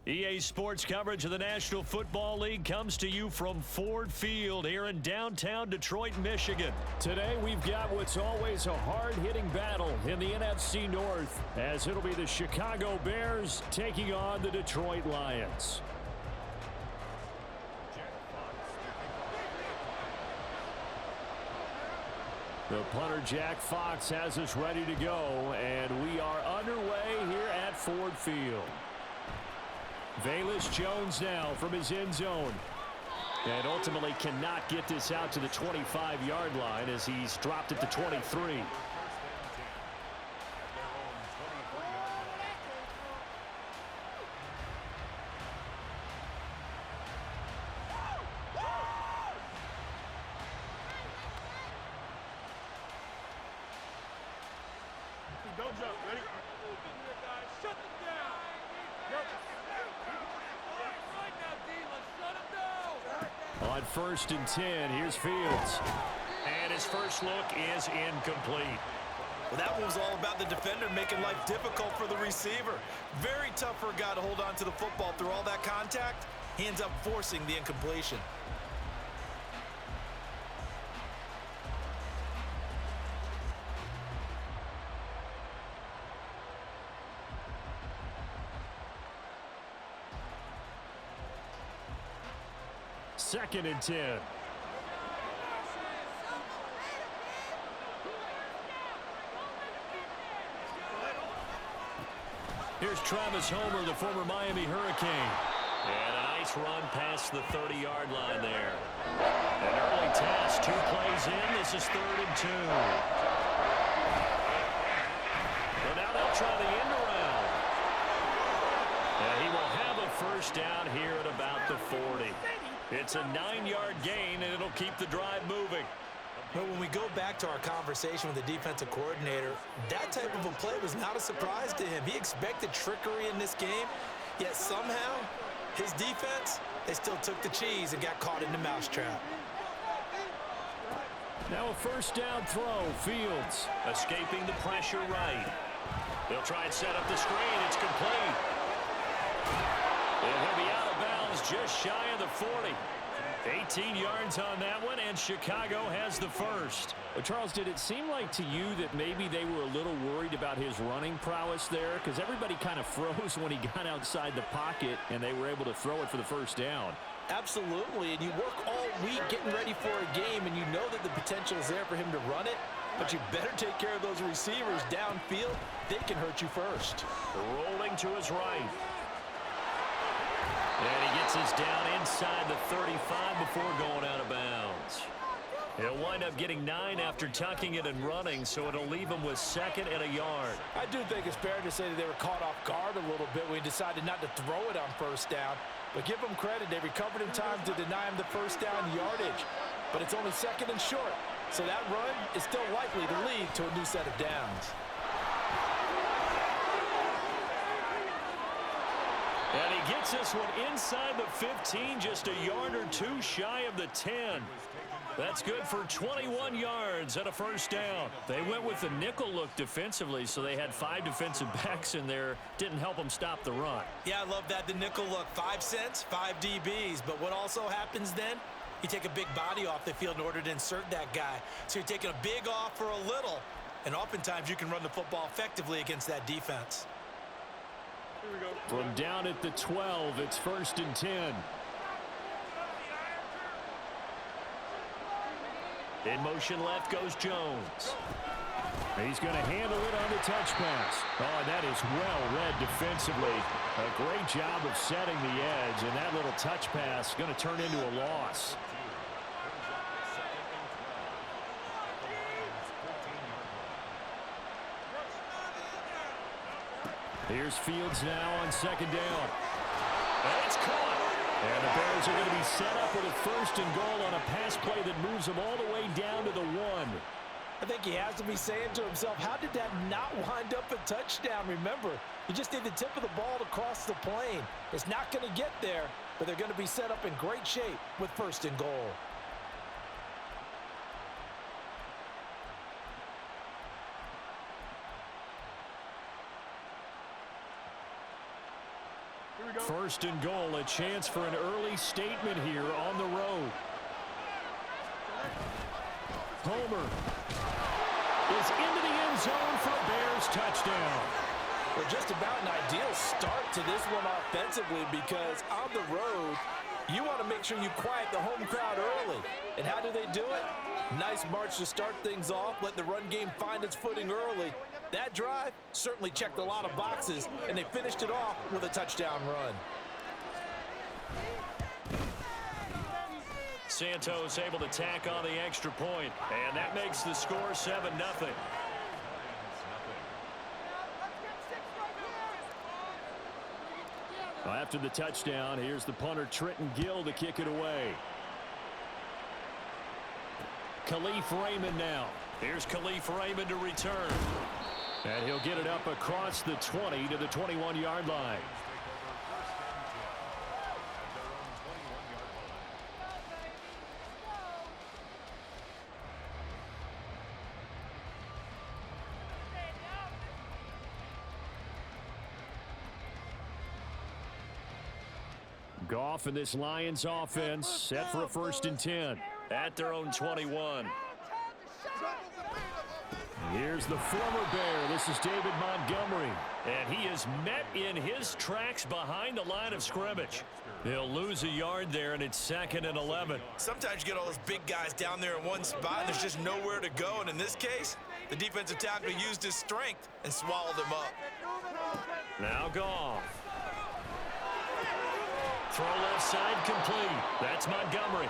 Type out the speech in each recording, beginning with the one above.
EA Sports coverage of the National Football League comes to you from Ford Field here in downtown Detroit, Michigan. Today we've got what's always a hard-hitting battle in the NFC North, as it'll be the Chicago Bears taking on the Detroit Lions. The punter, Jack Fox, has us ready to go, and we are underway here at Ford Field. Velus Jones now from his end zone. And ultimately cannot get this out to the 25-yard line as he's dropped at the 23. Don't jump, ready? Shut them down. Yep. Right now, D, let's shut them down. On 1st and 10, here's Fields. And his first look is incomplete. Well, that one was all about the defender making life difficult for the receiver. Very tough for a guy to hold on to the football through all that contact. He ends up forcing the incompletion. Second and 10. Here's Travis Homer, the former Miami Hurricane. And a nice run past the 30-yard line there. An early task, 2 plays in. This is 3rd and 2. Well, now they'll try the end around. And he will have a first down here at about the 40. It's a 9-yard gain, and it'll keep the drive moving. But when we go back to our conversation with the defensive coordinator, that type of a play was not a surprise to him. He expected trickery in this game, yet somehow his defense, they still took the cheese and got caught in the mousetrap. Now a first down throw. Fields escaping the pressure right. They'll try and set up the screen. It's complete. And he'll be out of bounds just shy of the 40. 18 yards on that one, and Chicago has the first. Well, Charles, did it seem like to you that maybe they were a little worried about his running prowess there? Because everybody kind of froze when he got outside the pocket, and they were able to throw it for the first down. Absolutely, and you work all week getting ready for a game, and you know that the potential is there for him to run it, but you better take care of those receivers downfield. They can hurt you first. Rolling to his right. And he gets us down inside the 35 before going out of bounds. He'll wind up getting 9 after tucking it and running, so it'll leave him with 2nd and a yard. I do think it's fair to say that they were caught off guard a little bit when he decided not to throw it on first down. But give them credit, they recovered in time to deny him the first down yardage. But it's only 2nd and short, so that run is still likely to lead to a new set of downs. And he gets this one inside the 15, just a yard or 2 shy of the 10. That's good for 21 yards and a first down. They went with the nickel look defensively, so they had 5 defensive backs in there. Didn't help them stop the run. Yeah, I love that, the nickel look. 5 cents, 5 DBs. But what also happens then? You take a big body off the field in order to insert that guy. So you're taking a big off for a little, and oftentimes you can run the football effectively against that defense. From down at the 12, it's 1st and 10. In motion left goes Jones. He's going to handle it on the touch pass. Oh, and that is well read defensively. A great job of setting the edge, and that little touch pass is going to turn into a loss. Here's Fields now on 2nd down. And it's caught. And the Bears are going to be set up with a 1st and goal on a pass play that moves them all the way down to the 1. I think he has to be saying to himself, how did that not wind up a touchdown? Remember, you just need the tip of the ball to cross the plane. It's not going to get there, but they're going to be set up in great shape with 1st and goal. Here we go. First and goal, a chance for an early statement here on the road. Homer is into the end zone for a Bears touchdown. Well, just about an ideal start to this one offensively, because on the road, you want to make sure you quiet the home crowd early. And how do they do it? Nice march to start things off, let the run game find its footing early. That drive certainly checked a lot of boxes, and they finished it off with a touchdown run. Santos able to tack on the extra point, and that makes the score 7-0. Well, after the touchdown, here's the punter Trenton Gill to kick it away. Khalif Raymond now. Here's Khalif Raymond to return. And he'll get it up across the 20 to the 21-yard line. Goff and this Lions offense set for a 1st and 10. At their own 21. Here's the former Bear. This is David Montgomery. And he is met in his tracks behind the line of scrimmage. He'll lose a yard there, and it's 2nd and 11. Sometimes you get all those big guys down there in one spot, and there's just nowhere to go. And in this case, the defensive tackle used his strength and swallowed him up. Now Goff. Throw left side complete. That's Montgomery.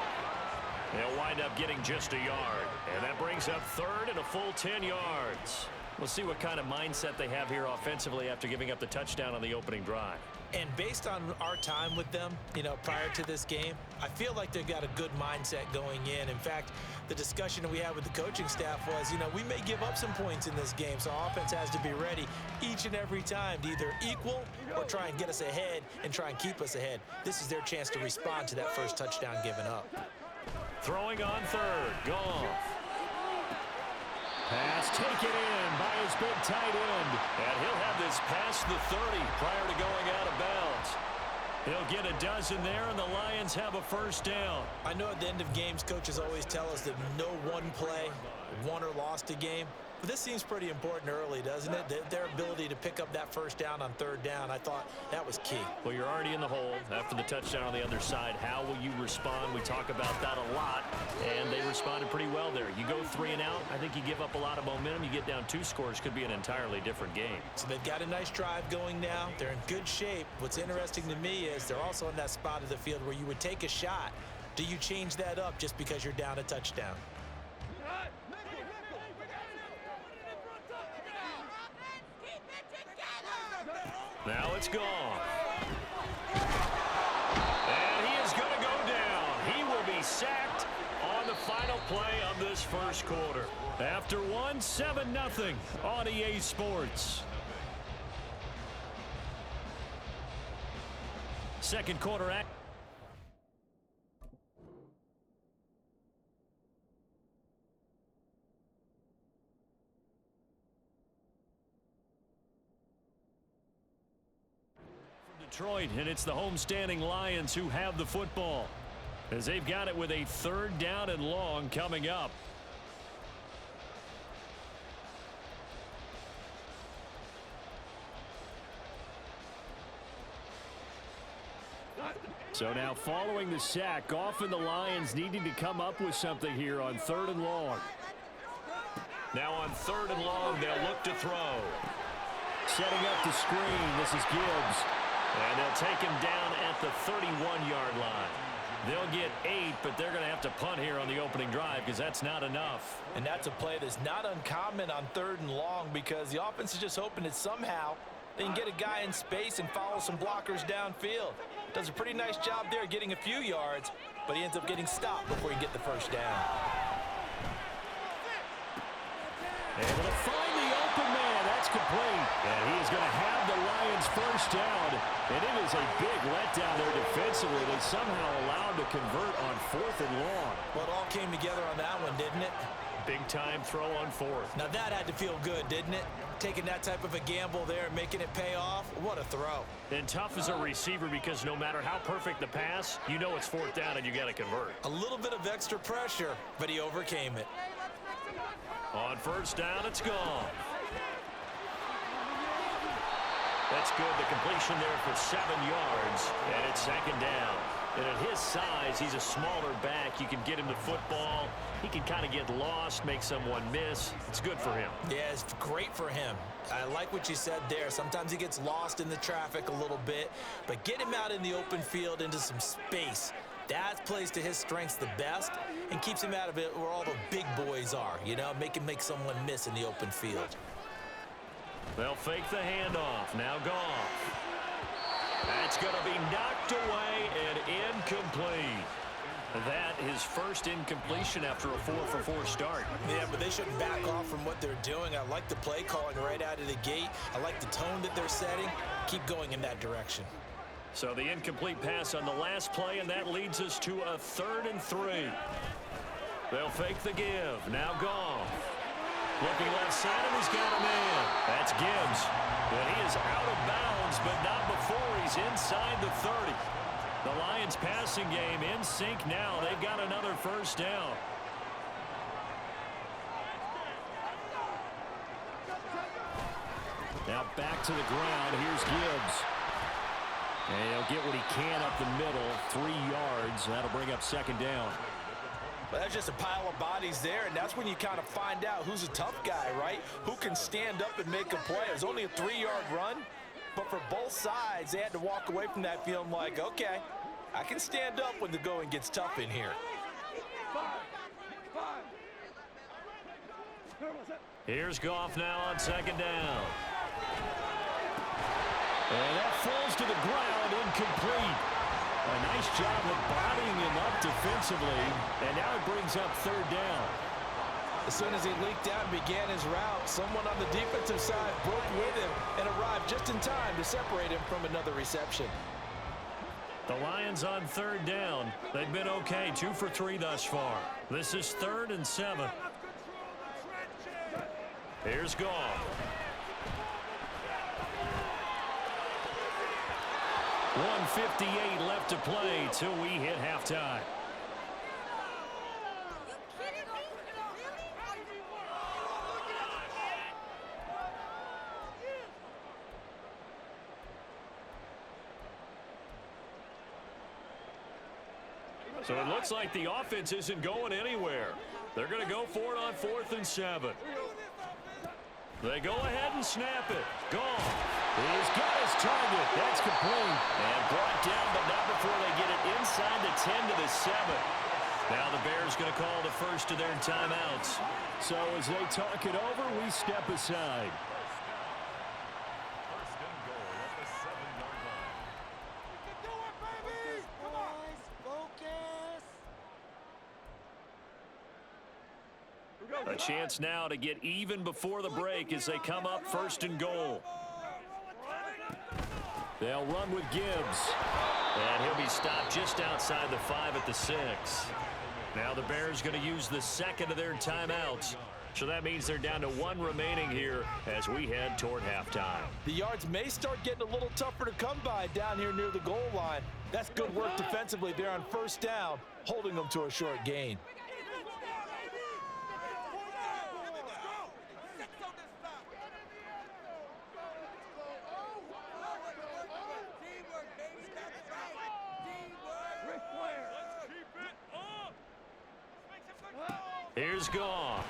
They'll wind up getting just a yard. And that brings up 3rd and a full 10 yards. We'll see what kind of mindset they have here offensively after giving up the touchdown on the opening drive. And based on our time with them, prior to this game, I feel like they've got a good mindset going in. In fact, the discussion that we had with the coaching staff was, we may give up some points in this game, so offense has to be ready each and every time to either equal or try and get us ahead and try and keep us ahead. This is their chance to respond to that first touchdown given up. Throwing on 3rd, Goff. Pass taken in by his big tight end. And he'll have this past the 30 prior to going out of bounds. He'll get a dozen there, and the Lions have a 1st down. I know at the end of games, coaches always tell us that no one play won or lost a game. But this seems pretty important early, doesn't it? Their ability to pick up that 1st down on 3rd down, I thought that was key. Well, you're already in the hole after the touchdown on the other side. How will you respond? We talk about that a lot, and they responded pretty well there. You go 3 and out, I think you give up a lot of momentum. You get down 2 scores, could be an entirely different game. So they've got a nice drive going now. They're in good shape. What's interesting to me is they're also in that spot of the field where you would take a shot. Do you change that up just because you're down a touchdown? Now it's gone. And he is going to go down. He will be sacked on the final play of this first quarter. After 7-0 on EA Sports. Second quarter act. Detroit, and it's the homestanding Lions who have the football as they've got it with a 3rd down and long coming up. So now following the sack, Goff and the Lions needing to come up with something here on 3rd and long. Now on 3rd and long, they'll look to throw. Setting up the screen, this is Gibbs. And they'll take him down at the 31-yard line. They'll get 8, but they're going to have to punt here on the opening drive because that's not enough. And that's a play that's not uncommon on 3rd and long, because the offense is just hoping that somehow they can get a guy in space and follow some blockers downfield. Does a pretty nice job there getting a few yards, but he ends up getting stopped before he can get the 1st down. Able to find the open man. That's complete. And he is going to have the Lions 1st down. And it is a big letdown there defensively. They somehow allowed to convert on 4th and long. Well, it all came together on that one, didn't it? Big-time throw on fourth. Now that had to feel good, didn't it? Taking that type of a gamble there and making it pay off. What a throw. And tough as a receiver because no matter how perfect the pass, you know it's fourth down and you got to convert. A little bit of extra pressure, but he overcame it. On first down, it's gone. That's good. The completion there for 7 yards, and it's second down. And at his size, he's a smaller back. You can get him the football. He can kind of get lost, make someone miss. It's good for him. Yeah, it's great for him. I like what you said there. Sometimes he gets lost in the traffic a little bit, but get him out in the open field into some space. That plays to his strengths the best and keeps him out of it where all the big boys are, you know, make him make someone miss in the open field. They'll fake the handoff. Now Goff. That's going to be knocked away and incomplete. That his first incompletion after a 4-for-4 start. Yeah, but they shouldn't back off from what they're doing. I like the play calling right out of the gate. I like the tone that they're setting. Keep going in that direction. So the incomplete pass on the last play, and that leads us to a 3rd and 3. They'll fake the give. Now Goff. Looking left side, and he's got a man. That's Gibbs. And he is out of bounds, but not before he's inside the 30. The Lions passing game in sync now. They've got another first down. Now back to the ground. Here's Gibbs. And he'll get what he can up the middle. 3 yards. That'll bring up second down. But that's just a pile of bodies there, and that's when you kind of find out who's a tough guy, right? Who can stand up and make a play. It was only a 3-yard run, but for both sides, they had to walk away from that feeling like, okay, I can stand up when the going gets tough in here. Here's Goff now on second down. And that falls to the ground, incomplete. A nice job of bodying him up defensively, and now it brings up third down. As soon as he leaked out and began his route, someone on the defensive side broke with him and arrived just in time to separate him from another reception. The Lions on third down. They've been okay, 2 for 3 thus far. This is 3rd and 7. Here's Goff. 1:58 left to play till we hit halftime. So it looks like the offense isn't going anywhere. They're going to go for it on 4th and 7. They go ahead and snap it. Goff. He's got his target. That's complete. And brought down, but not before they get it inside the 10 to the 7. Now the Bears going to call the first of their timeouts. So as they talk it over, we step aside. A chance now to get even before the break as they come up 1st and goal. They'll run with Gibbs. And he'll be stopped just outside the 5 at the 6. Now the Bears going to use the second of their timeouts. So that means they're down to 1 remaining here as we head toward halftime. The yards may start getting a little tougher to come by down here near the goal line. That's good work defensively there on first down, holding them to a short gain. Here's Goff.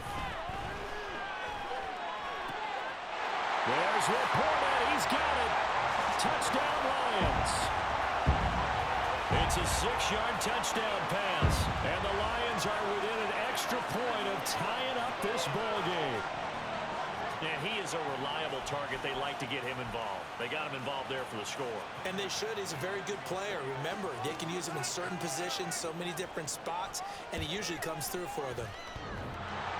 There's Laporta. He's got it. Touchdown, Lions. It's a 6-yard touchdown pass. And the Lions are within an extra point of tying up this ball game. And he is a reliable target. They like to get him involved. They got him involved there for the score. And they should. He's a very good player. Remember, they can use him in certain positions, so many different spots, and he usually comes through for them.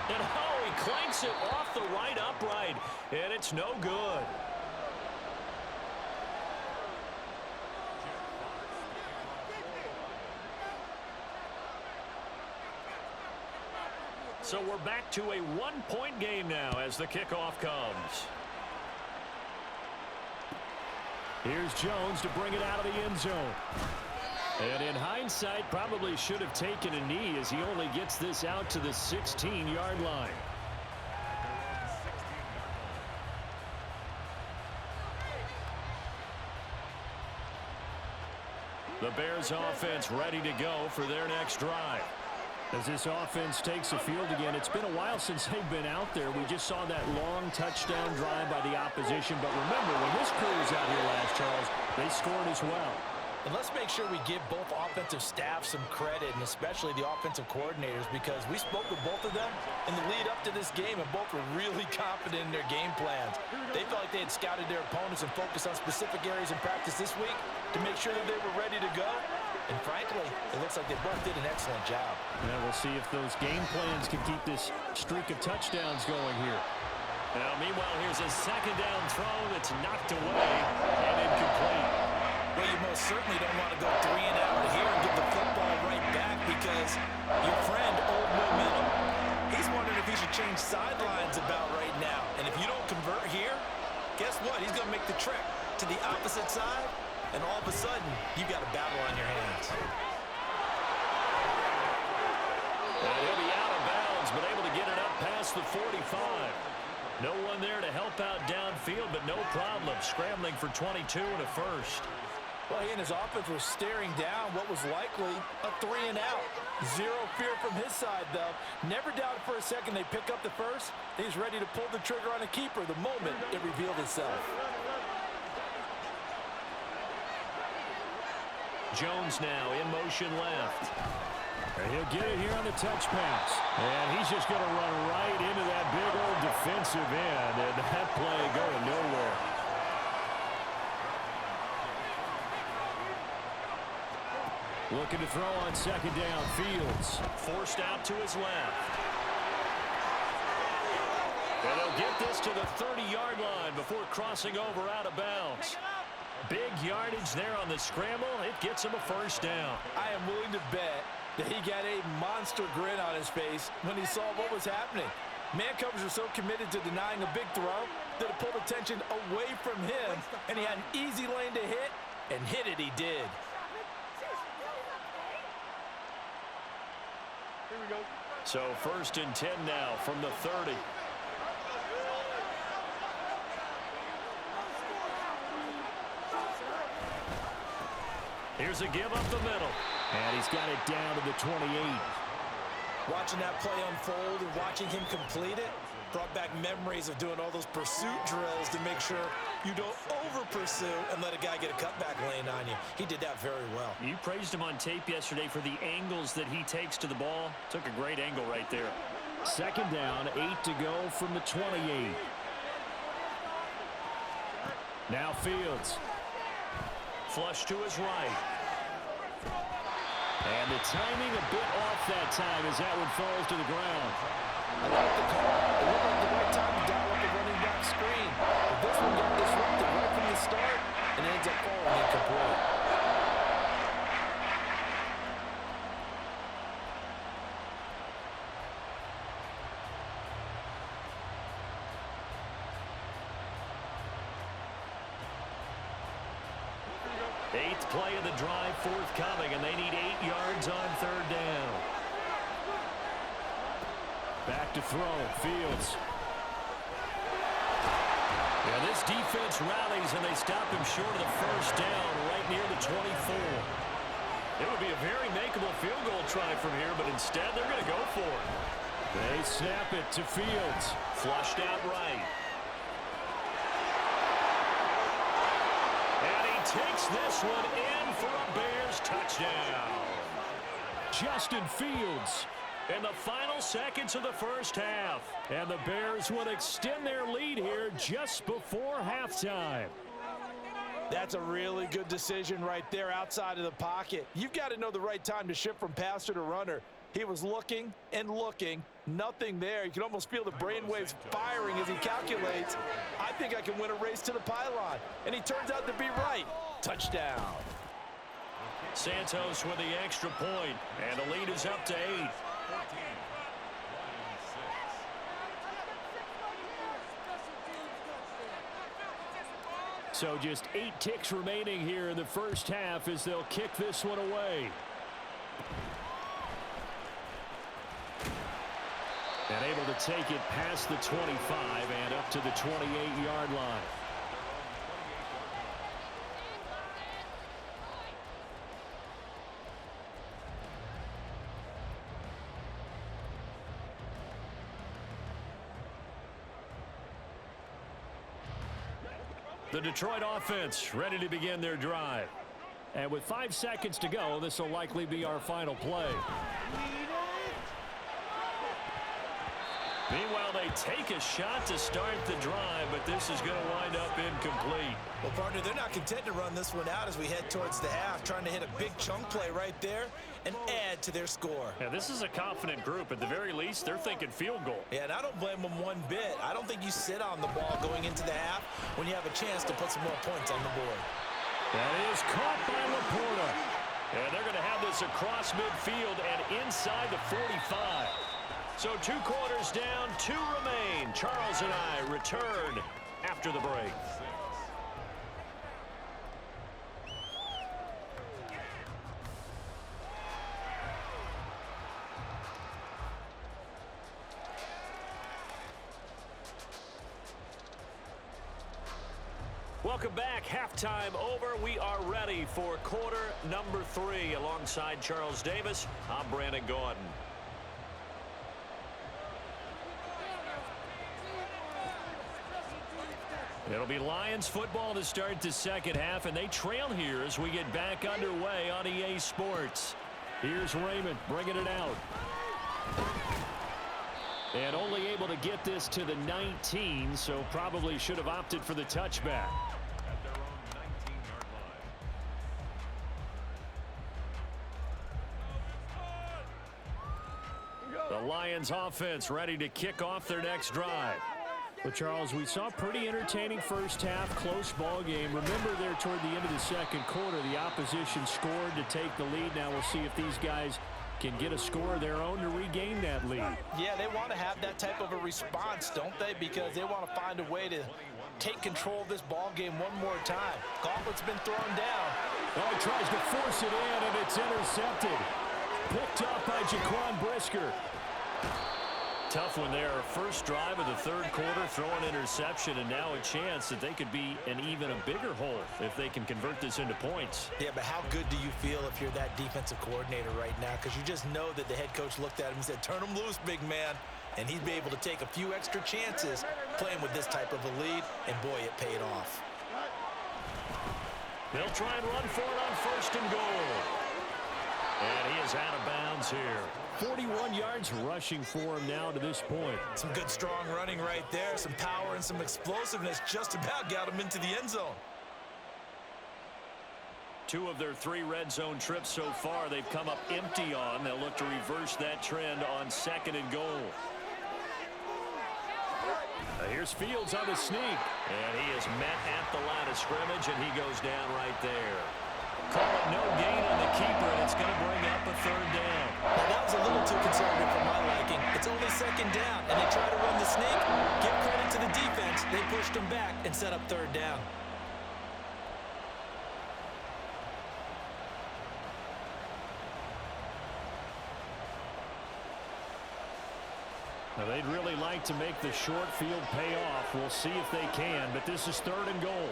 And oh, he clanks it off the right upright, and it's no good. So we're back to a one-point game now as the kickoff comes. Here's Jones to bring it out of the end zone. And in hindsight, probably should have taken a knee as he only gets this out to the 16-yard line. The Bears offense ready to go for their next drive. As this offense takes the field again, it's been a while since they've been out there. We just saw that long touchdown drive by the opposition. But remember, when this crew was out here last, Charles, they scored as well. And let's make sure we give both offensive staffs some credit, and especially the offensive coordinators, because we spoke with both of them in the lead up to this game, and both were really confident in their game plans. They felt like they had scouted their opponents and focused on specific areas in practice this week to make sure that they were ready to go. And frankly, it looks like they both did an excellent job. Yeah, we'll see if those game plans can keep this streak of touchdowns going here. Now, meanwhile, here's a second down throw that's knocked away and incomplete. Well, you most certainly don't want to go 3 and out here and give the football right back, because your friend, Old Momentum, he's wondering if he should change sidelines about right now. And if you don't convert here, guess what? He's going to make the trek to the opposite side, and all of a sudden, you've got a battle on your hands. And he'll be out of bounds, but able to get it up past the 45. No one there to help out downfield, but no problem. Scrambling for 22 and a first. Well, he and his offense were staring down what was likely a 3 and out. Zero fear from his side, though. Never doubted for a second they pick up the first. He's ready to pull the trigger on a keeper the moment it revealed itself. Jones now in motion left. And he'll get it here on the touch pass. And he's just going to run right into that big old defensive end. And that play going nowhere. Looking to throw on second down. Fields forced out to his left. And he'll get this to the 30-yard line before crossing over out of bounds. Big yardage there on the scramble. It gets him a first down. I am willing to bet that he got a monster grin on his face when he saw what was happening. Man coverage are so committed to denying a big throw that it pulled attention away from him, and he had an easy lane to hit, and hit it he did. Here we go. So 1st and 10 now from the 30. Here's a give up the middle. And he's got it down to the 28. Watching that play unfold and watching him complete it brought back memories of doing all those pursuit drills to make sure you don't over-pursue and let a guy get a cutback lane on you. He did that very well. You praised him on tape yesterday for the angles that he takes to the ball. Took a great angle right there. Second down, 8 to go from the 28. Now Fields. Flush to his right. And the timing a bit off that time as that one falls to the ground. I like the call. It looked like the right time to dial up the running back screen. But this one got disrupted right from the start and ends up falling incomplete. Eighth play of the drive forthcoming, and they need 8 yards on 3rd down. Back to throw. Fields. Yeah, this defense rallies, and they stop him short of the first down right near the 24. It would be a very makeable field goal try from here, but instead they're going to go for it. They snap it to Fields. Flushed out right. And he takes this one in for a Bears touchdown. Justin Fields. In the final seconds of the first half. And the Bears will extend their lead here just before halftime. That's a really good decision right there outside of the pocket. You've got to know the right time to shift from passer to runner. He was looking and looking. Nothing there. You can almost feel the brainwaves firing as he calculates. I think I can win a race to the pylon. And he turns out to be right. Touchdown. Santos with the extra point. And the lead is up to 8. So just 8 ticks remaining here in the first half as they'll kick this one away. And able to take it past the 25 and up to the 28-yard line. The Detroit offense ready to begin their drive. And with 5 seconds to go, this will likely be our final play. Meanwhile, they take a shot to start the drive, but this is going to wind up incomplete. Well, partner, they're not content to run this one out as we head towards the half, trying to hit a big chunk play right there and add to their score. Yeah, this is a confident group. At the very least, they're thinking field goal. Yeah, and I don't blame them one bit. I don't think you sit on the ball going into the half when you have a chance to put some more points on the board. That is caught by Laporta. And they're going to have this across midfield and inside the 45. So 2 quarters down, 2 remain. Charles and I return after the break. Welcome back. Halftime over. We are ready for quarter number 3. Alongside Charles Davis, I'm Brandon Gordon. It'll be Lions football to start the second half, and they trail here as we get back underway on EA Sports. Here's Raymond bringing it out. And only able to get this to the 19, so probably should have opted for the touchback. At their own 19-yard line. The Lions offense ready to kick off their next drive. Well, Charles, we saw a pretty entertaining first half, close ball game. Remember there toward the end of the second quarter, the opposition scored to take the lead. Now we'll see if these guys can get a score of their own to regain that lead. Yeah, they want to have that type of a response, don't they? Because they want to find a way to take control of this ball game one more time. Gauntlet's been thrown down. Oh, he tries to force it in, and it's intercepted. Picked up by Jaquan Brisker. Tough one there. First drive of the third quarter, throwing interception, and now a chance that they could be in even a bigger hole if they can convert this into points. Yeah, but how good do you feel if you're that defensive coordinator right now? Because you just know that the head coach looked at him and said, turn him loose, big man. And he'd be able to take a few extra chances playing with this type of a lead, and boy, it paid off. They'll try and run for it on first and goal. And he is out of bounds here. 41 yards rushing for him now to this point. Some good strong running right there. Some power and some explosiveness just about got him into the end zone. 2 of their 3 red zone trips so far they've come up empty on. They'll look to reverse that trend on second and goal. Here's Fields on the sneak. And he is met at the line of scrimmage, and he goes down right there. Call it no gain on the keeper, and it's going to bring up a third down. Now, that was a little too conservative for my liking. It's only second down, and they try to run the sneak. Give credit to the defense. They pushed them back and set up third down. Now, they'd really like to make the short field pay off. We'll see if they can, but this is third and goal.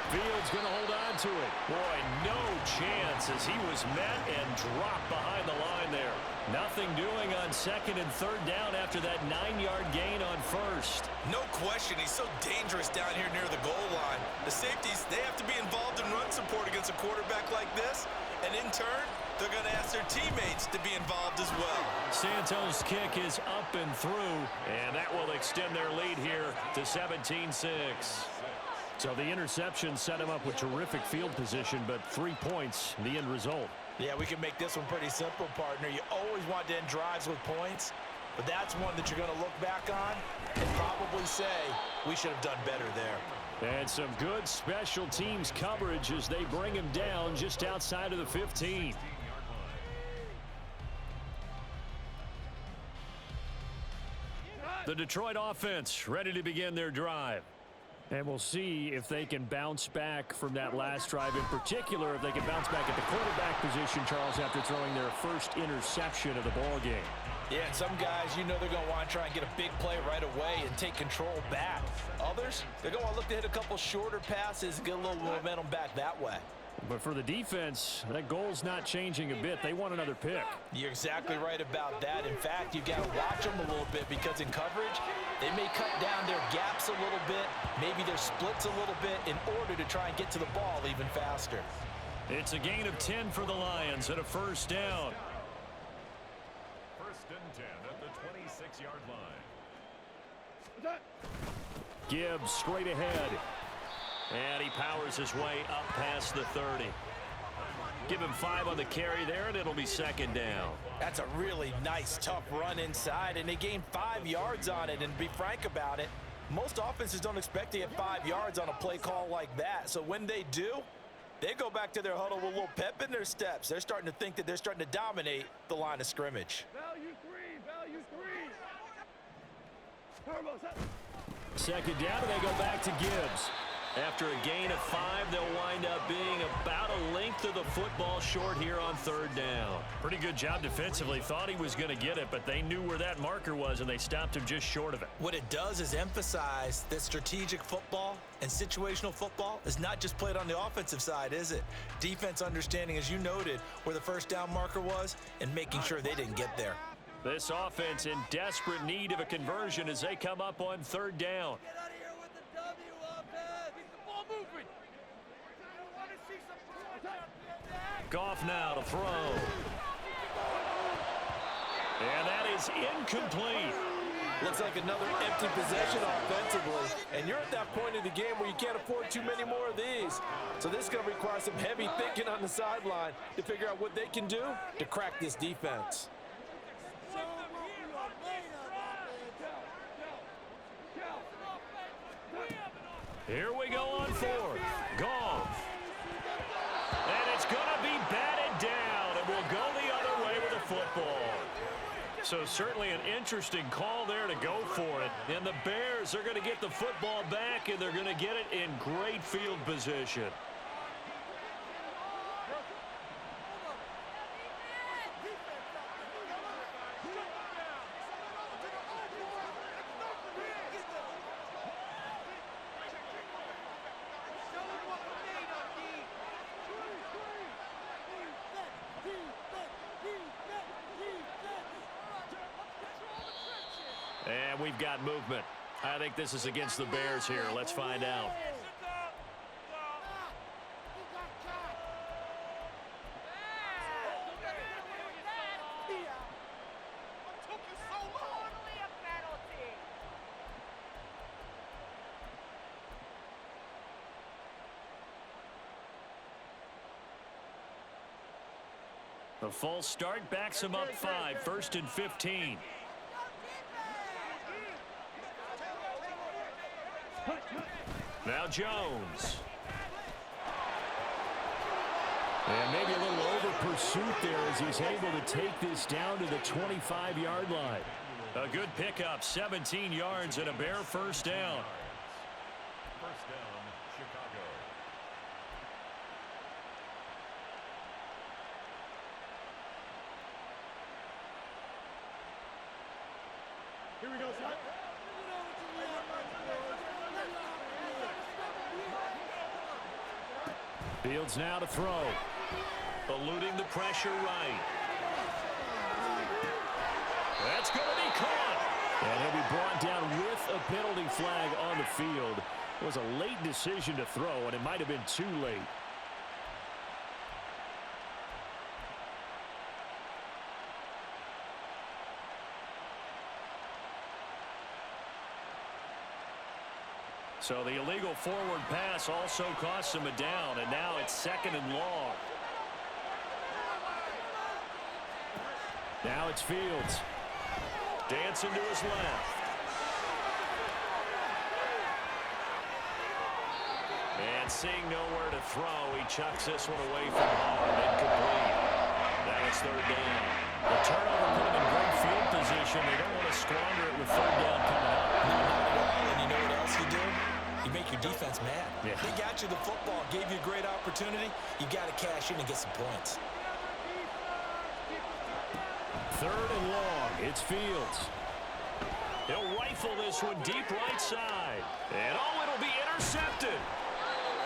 Fields going to hold on to it. Boy, no chance as he was met and dropped behind the line there. Nothing doing on second and third down after that 9-yard gain on first. No question, he's so dangerous down here near the goal line. The safeties, they have to be involved in run support against a quarterback like this. And in turn, they're going to ask their teammates to be involved as well. Santos' kick is up and through, and that will extend their lead here to 17-6. So the interception set him up with terrific field position, but 3 points, the end result. Yeah, we can make this one pretty simple, partner. You always want to end drives with points, but that's one that you're going to look back on and probably say, we should have done better there. And some good special teams coverage as they bring him down just outside of the 15. The Detroit offense ready to begin their drive. And we'll see if they can bounce back from that last drive. In particular, if they can bounce back at the quarterback position, Charles, after throwing their first interception of the ball game. Yeah, and some guys, you know they're going to want to try and get a big play right away and take control back. Others, they're going to look to hit a couple shorter passes and get a little momentum back that way. But for the defense, that goal's not changing a bit. They want another pick. You're exactly right about that. In fact, you've got to watch them a little bit because in coverage, they may cut down their gaps a little bit, maybe their splits a little bit in order to try and get to the ball even faster. It's a gain of 10 for the Lions and a first down. First and 10 at the 26-yard line. Gibbs straight ahead. And he powers his way up past the 30. Give him 5 on the carry there, and it'll be second down. That's a really nice, tough run inside, and they gained 5 yards on it. And to be frank about it, most offenses don't expect to get 5 yards on a play call like that. So when they do, they go back to their huddle with a little pep in their steps. They're starting to think that they're starting to dominate the line of scrimmage. Value three. Second down, and they go back to Gibbs. After a gain of 5, they'll wind up being about a length of the football short here on third down. Pretty good job defensively. Thought he was going to get it, but they knew where that marker was, and they stopped him just short of it. What it does is emphasize that strategic football and situational football is not just played on the offensive side, is it? Defense understanding, as you noted, where the first down marker was and making sure they didn't get there. This offense in desperate need of a conversion as they come up on third down. Goff now to throw. And that is incomplete. Looks like another empty possession offensively. And you're at that point in the game where you can't afford too many more of these. So this is going to require some heavy thinking on the sideline to figure out what they can do to crack this defense. Here we go on fourth. Goff. And it's going to be batted down, and we'll go the other way with the football. So certainly an interesting call there to go for it. And the Bears are going to get the football back, and they're going to get it in great field position. And we've got movement. I think this is against the Bears here. Let's find out. A false start backs him up 5, 1st and 15. Now Jones. And maybe a little over pursuit there as he's able to take this down to the 25-yard line. A good pickup, 17 yards and a Bear first down. First down, Chicago. Here we go, son. Fields now to throw. Eluding the pressure right. That's going to be caught. And he'll be brought down with a penalty flag on the field. It was a late decision to throw, and it might have been too late. So the illegal forward pass also costs him a down, and now it's 2nd and long. Now it's Fields. Dancing to his left. And seeing nowhere to throw, he chucks this one away from home. Incomplete. That it's third down. The turnover put them in great field position. They don't want to squander it with third down coming up. No, not at all. And you know what else you do? You make your defense mad. Yeah. They got you the football, gave you a great opportunity. You got to cash in and get some points. Third and long. It's Fields. He'll rifle this one deep right side. And it'll be intercepted.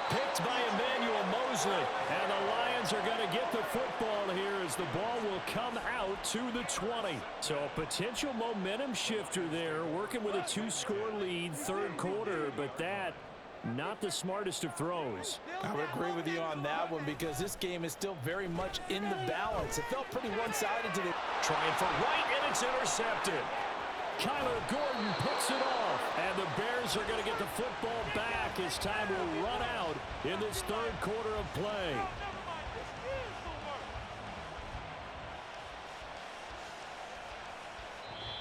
Picked by Emmanuel Mosley. And the Lions are going to get the football here as the ball will come out to the 20. So a potential momentum shifter there, working with a 2-score lead, third quarter, but that not the smartest of throws. I would agree with you on that one because this game is still very much in the balance. It felt pretty one-sided to the... Trying for right, and it's intercepted. Kyler Gordon picks it off, and the Bears are going to get the football back as time will run out in this third quarter of play.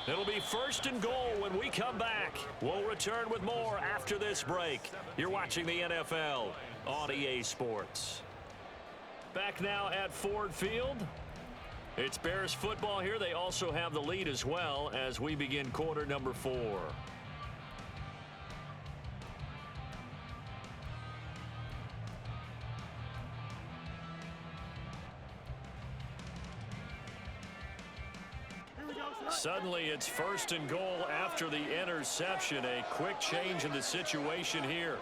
It'll be first and goal when we come back. We'll return with more after this break. You're watching the NFL on EA Sports. Back now at Ford Field. It's Bears football here. They also have the lead as well as we begin quarter number 4. Suddenly it's first and goal after the interception. A quick change in the situation here.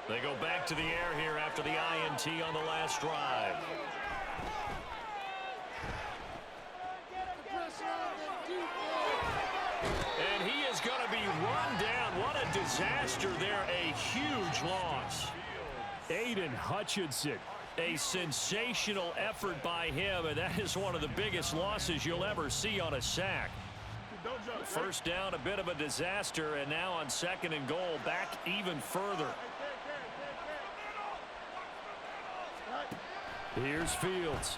They go back to the air here after the INT on the last drive. And he is going to be run down. What a disaster there. A huge loss. Aiden Hutchinson. A sensational effort by him, and that is one of the biggest losses you'll ever see on a sack. First down, a bit of a disaster, and now on second and goal, back even further. Here's Fields.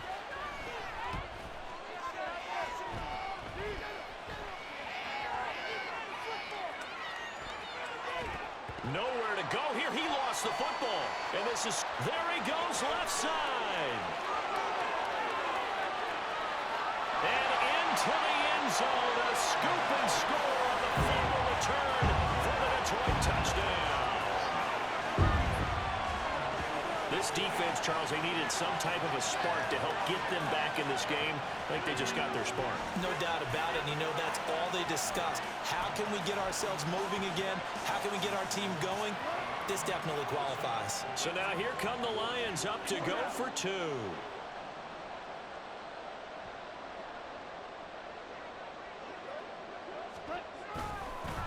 Nowhere to go here. He lost the football. And this is, there he goes, left side. And into the end zone, a scoop and score on the fumble return for the Detroit touchdown. This defense, Charles, they needed some type of a spark to help get them back in this game. I think they just got their spark. No doubt about it. And you know, that's all they discussed. How can we get ourselves moving again? How can we get our team going? This definitely qualifies. So now here come the Lions up to go for 2.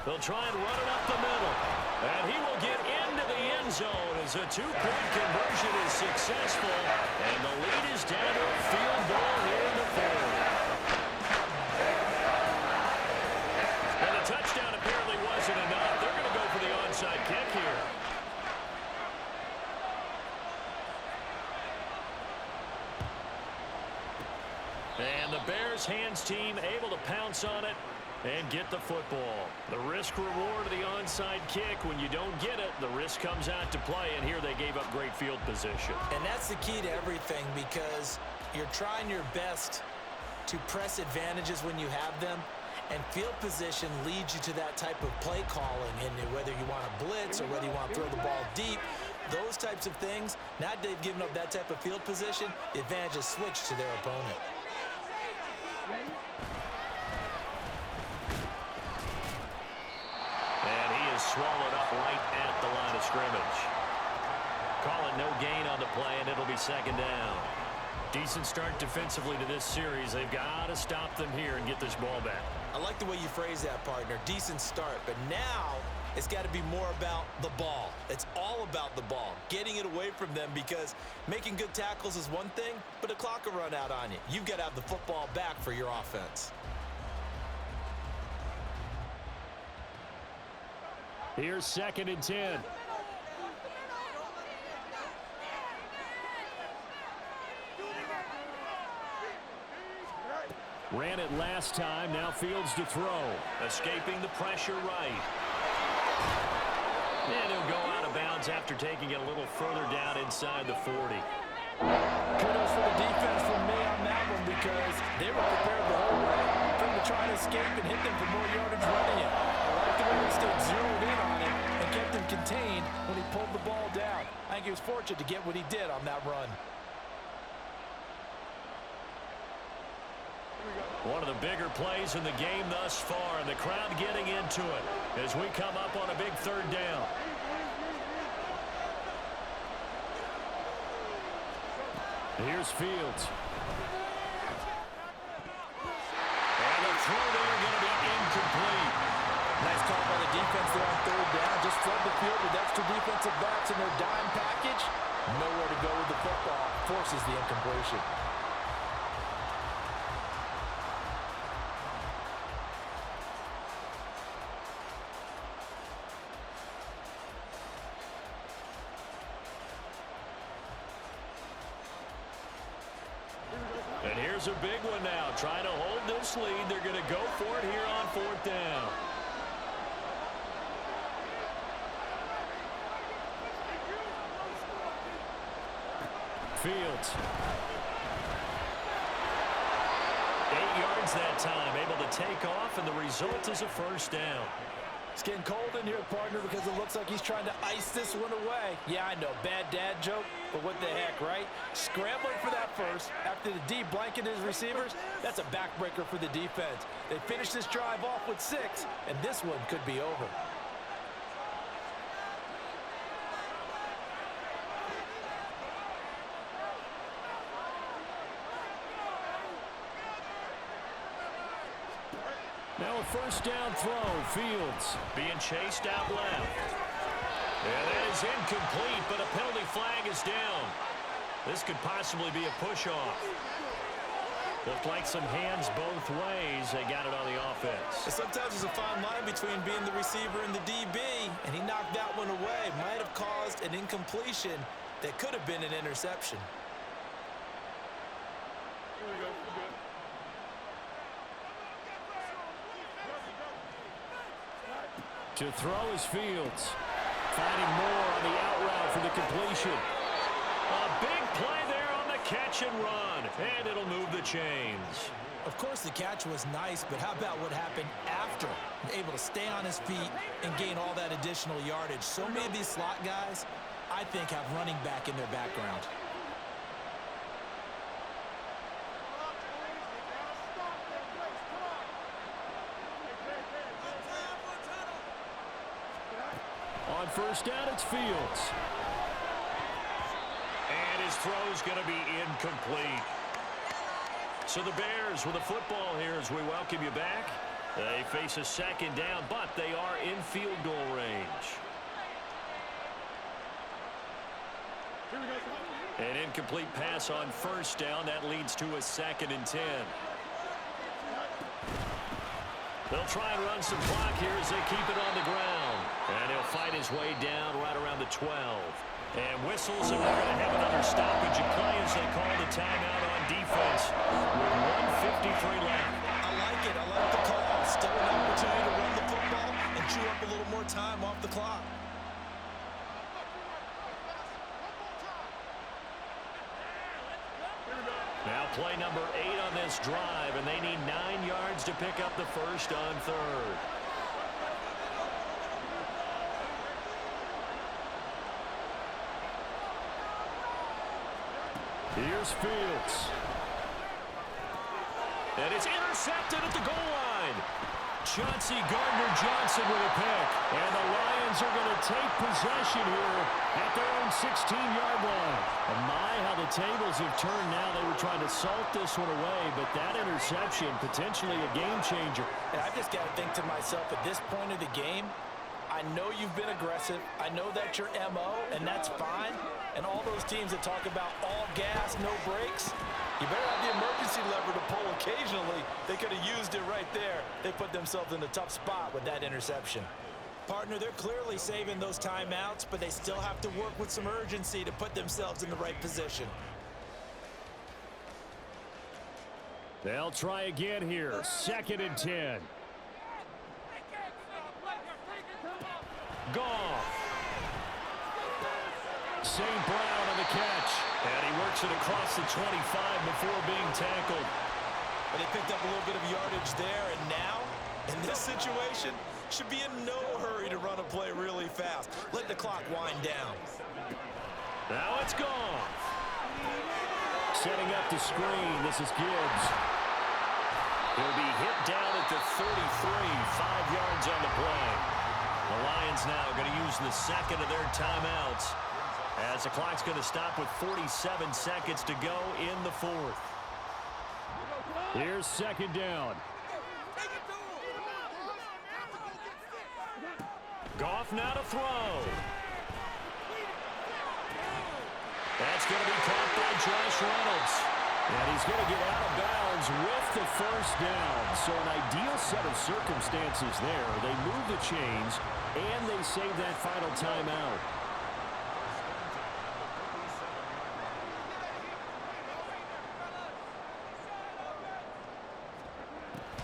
They'll try and run it up the middle. And he will get into the end zone as a 2-point conversion is successful. And the lead is down to a field goal here in the 4th. And the touchdown apparently wasn't enough. They're going to go for the onside kick here. And the Bears hands team able to pounce on it and get the football. The risk reward of the onside kick. When you don't get it, the risk comes out to play, and here they gave up great field position. And that's the key to everything, because you're trying your best to press advantages when you have them, and field position leads you to that type of play calling. And whether you want to blitz or whether you want to throw the ball deep, those types of things, now they've given up that type of field position, the advantage is switched to their opponent. And he is swallowed up right at the line of scrimmage. Call it no gain on the play, and it'll be second down. Decent start defensively to this series. They've got to stop them here and get this ball back. I like the way you phrase that, partner. Decent start, but now it's got to be more about the ball. It's all about the ball, getting it away from them, because making good tackles is one thing, but the clock will run out on you. You've got to have the football back for your offense. Here's second and 10. Ran it last time, now Fields to throw. Escaping the pressure right. And he'll go out of bounds after taking it a little further down inside the 40. Kudos for the defense from me on that. escape and hit them for more yardage running it. I like the way he stayed zeroed in on it and kept him contained when he pulled the ball down. I think he was fortunate to get what he did on that run. One of the bigger plays in the game thus far, and the crowd getting into it as we come up on a big third down. Here's Fields. And the throw there going to be incomplete. Nice call by the defense there on third down. Just flood the field with extra defensive backs in their dime package. Nowhere to go with the football. Forces the incompletion. And here's a big one now. Trying to hold this lead. They're going to go for it here on fourth down. Fields. 8 yards that time. Able to take off, and the result is a first down. It's getting cold in here, partner, because it looks like he's trying to ice this one away. Yeah, I know, bad dad joke, but what the heck, right? Scrambling for that first after the D blanketed his receivers, that's a backbreaker for the defense. They finished this drive off with 6, and this one could be over. Now a first down throw. Fields. Being chased out left. And that is incomplete, but a penalty flag is down. This could possibly be a push-off. Looked like some hands both ways. They got it on the offense. Sometimes there's a fine line between being the receiver and the DB, and he knocked that one away. Might have caused an incompletion that could have been an interception. To throw is Fields. Finding more on the out route for the completion. A big play there on the catch and run, and it'll move the chains. Of course, the catch was nice, but how about what happened after? Able to stay on his feet and gain all that additional yardage. So many of these slot guys, I think, have running back in their background. On first down, it's Fields. And his throw's going to be incomplete. So the Bears with the football here as we welcome you back. They face a second down, but they are in field goal range. An incomplete pass on first down. That leads to a 2nd and 10. They'll try and run some clock here as they keep it on the ground. And he'll fight his way down right around the 12. And whistles, and we're going to have another stoppage of play as they call the timeout on defense with 1:53 left. I like it. I like the call. Still an opportunity to run the football and chew up a little more time off the clock. Now play number 8 on this drive, and they need 9 yards to pick up the first on third. Here's Fields. And it's intercepted at the goal line. Chauncey Gardner-Johnson with a pick. And the Lions are going to take possession here at their own 16-yard line. And my, how the tables have turned now. They were trying to salt this one away, but that interception, potentially a game changer. And I just got to think to myself, at this point of the game, I know you've been aggressive. I know that's your MO, and that's fine. And all those teams that talk about all gas, no brakes, you better have the emergency lever to pull occasionally. They could have used it right there. They put themselves in a tough spot with that interception. Partner, they're clearly saving those timeouts, but they still have to work with some urgency to put themselves in the right position. They'll try again here. 2nd and 10. Goff. St. Brown on the catch. And he works it across the 25 before being tackled. And they picked up a little bit of yardage there, and now, in this situation, should be in no hurry to run a play really fast. Let the clock wind down. Now it's gone. Setting up the screen, this is Gibbs. He'll be hit down at the 33, 5 yards on the play. The Lions now going to use the second of their timeouts as the clock's going to stop with 47 seconds to go in the fourth. Here's second down. Goff now to throw. That's going to be caught by Josh Reynolds. And he's going to get out of bounds with the first down. So an ideal set of circumstances there. They move the chains, and they save that final timeout.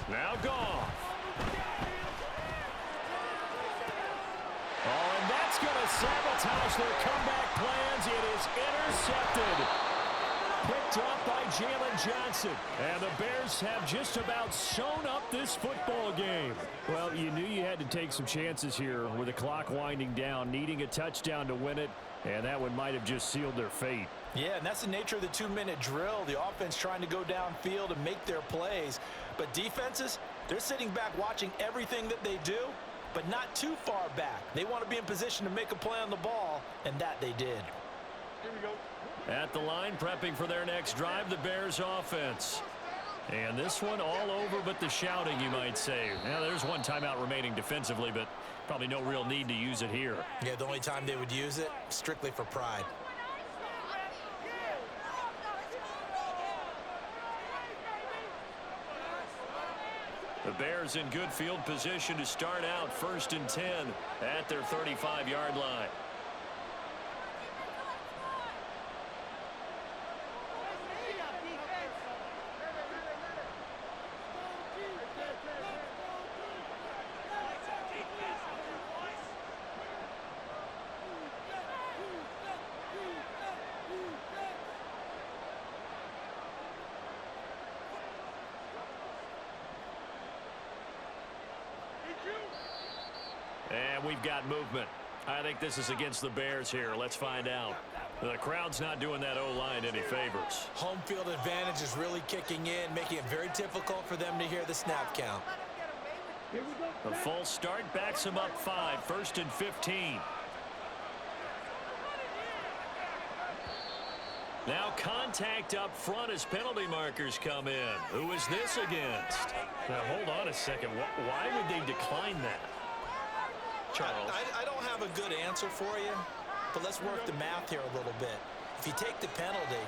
Now Goff. Oh, and that's going to sabotage their comeback plans. It is intercepted. Picked up by Jalen Johnson. And the Bears have just about sewn up this football game. Well, you knew you had to take some chances here with the clock winding down, needing a touchdown to win it, and that one might have just sealed their fate. Yeah, and that's the nature of the 2-minute drill. The offense trying to go downfield and make their plays. But defenses, they're sitting back watching everything that they do, but not too far back. They want to be in position to make a play on the ball, and that they did. Here we go. At the line, prepping for their next drive, the Bears offense. And this one all over but the shouting, you might say. Now, there's one timeout remaining defensively, but probably no real need to use it here. Yeah, the only time they would use it, strictly for pride. The Bears in good field position to start out 1st and 10 at their 35-yard line. And we've got movement. I think this is against the Bears here. Let's find out. The crowd's not doing that O-line any favors. Home field advantage is really kicking in, making it very difficult for them to hear the snap count. The false start backs them up 5, 1st and 15. Now contact up front as penalty markers come in. Who is this against? Now hold on a second. Why would they decline that? Charles. I don't have a good answer for you, but let's work the math here a little bit. If you take the penalty,